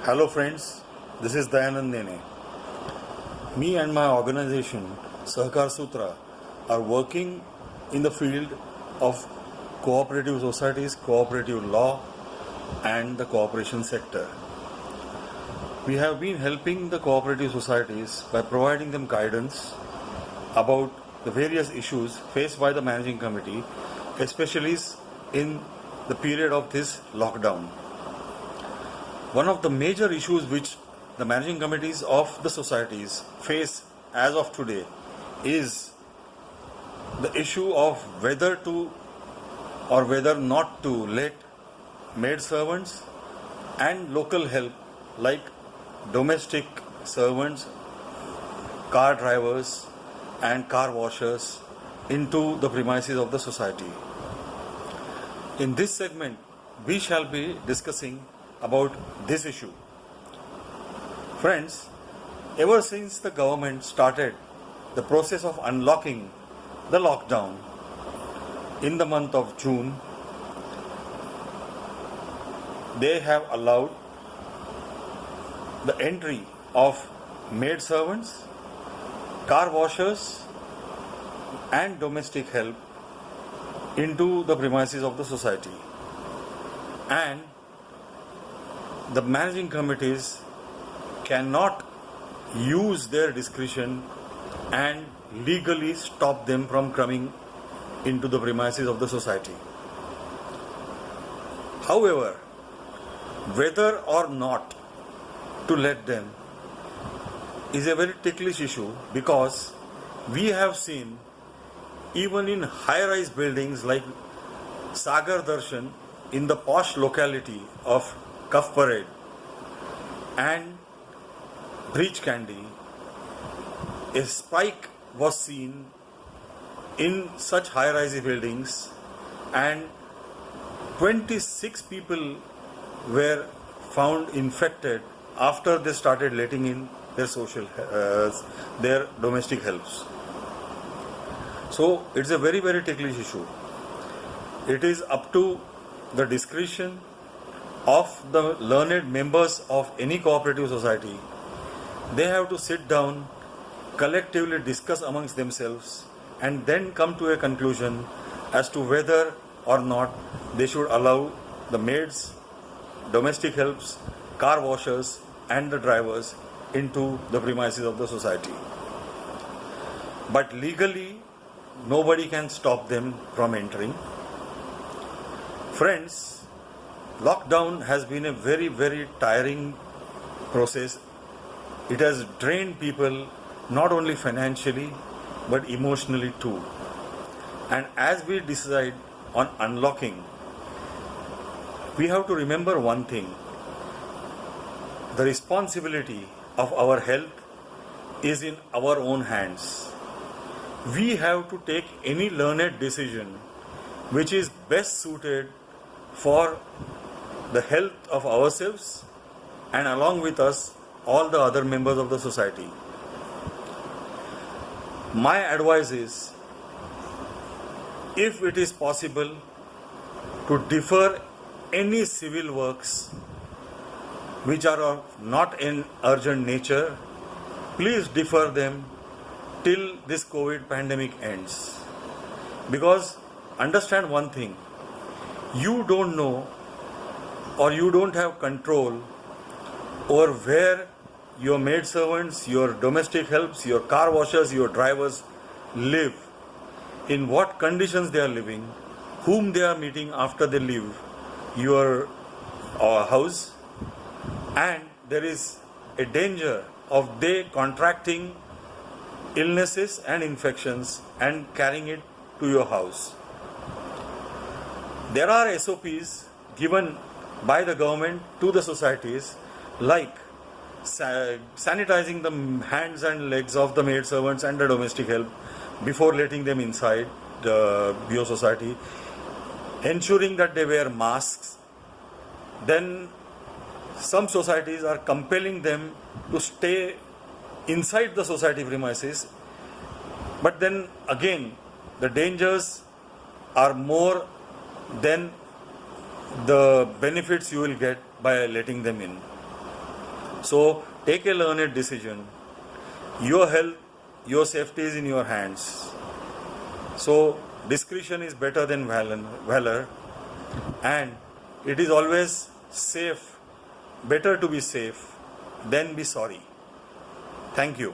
Hello friends, this is Dayanand Nene. Me and my organization Sahakar Sutra are working in the field of cooperative societies, cooperative law and the cooperation sector. We have been helping the cooperative societies by providing them guidance about the various issues faced by the managing committee, especially in the period of this lockdown. One of the major issues which the managing committees of the societies face as of today is the issue of whether to or whether not to let maid servants and local help like domestic servants, car drivers and car washers into the premises of the society. In this segment, we shall be discussing about this issue. Friends, ever since the government started the process of unlocking the lockdown in the month of June, they have allowed the entry of maid servants, car washers and domestic help into the premises of the society. And the managing committees cannot use their discretion and legally stop them from coming into the premises of the society. However, whether or not to let them is a very ticklish issue, because we have seen even in high-rise buildings like Sagar Darshan in the posh locality of Cuff Parade and Breach Candy, a spike was seen in such high-rise buildings and 26 people were found infected after they started letting in their domestic helps. So it's a very, very ticklish issue. It is up to the discretion of the learned members of any cooperative society. They have to sit down, collectively discuss amongst themselves and then come to a conclusion as to whether or not they should allow the maids, domestic helps, car washers and the drivers into the premises of the society. But legally, nobody can stop them from entering. Friends, lockdown has been a very, very tiring process. It has drained people not only financially but emotionally too. And as we decide on unlocking, we have to remember one thing: the responsibility of our health is in our own hands. We have to take any learned decision which is best suited for the health of ourselves and along with us all the other members of the society. My advice is, if it is possible to defer any civil works which are of not in urgent nature, please defer them till this COVID pandemic ends. Because understand one thing, you don't know or you don't have control over where your maid servants, your domestic helps, your car washers, your drivers live, in what conditions they are living, whom they are meeting after they leave your house, and there is a danger of they contracting illnesses and infections and carrying it to your house. There are SOPs given by the government to the societies, like sanitizing the hands and legs of the maid servants and the domestic help before letting them inside your society, ensuring that they wear masks. Then some societies are compelling them to stay inside the society premises, but then again the dangers are more than the benefits you will get by letting them in. So take a learned decision. Your health, your safety is in your hands. So discretion is better than valor, and it is always safe, better to be safe than be sorry. Thank you.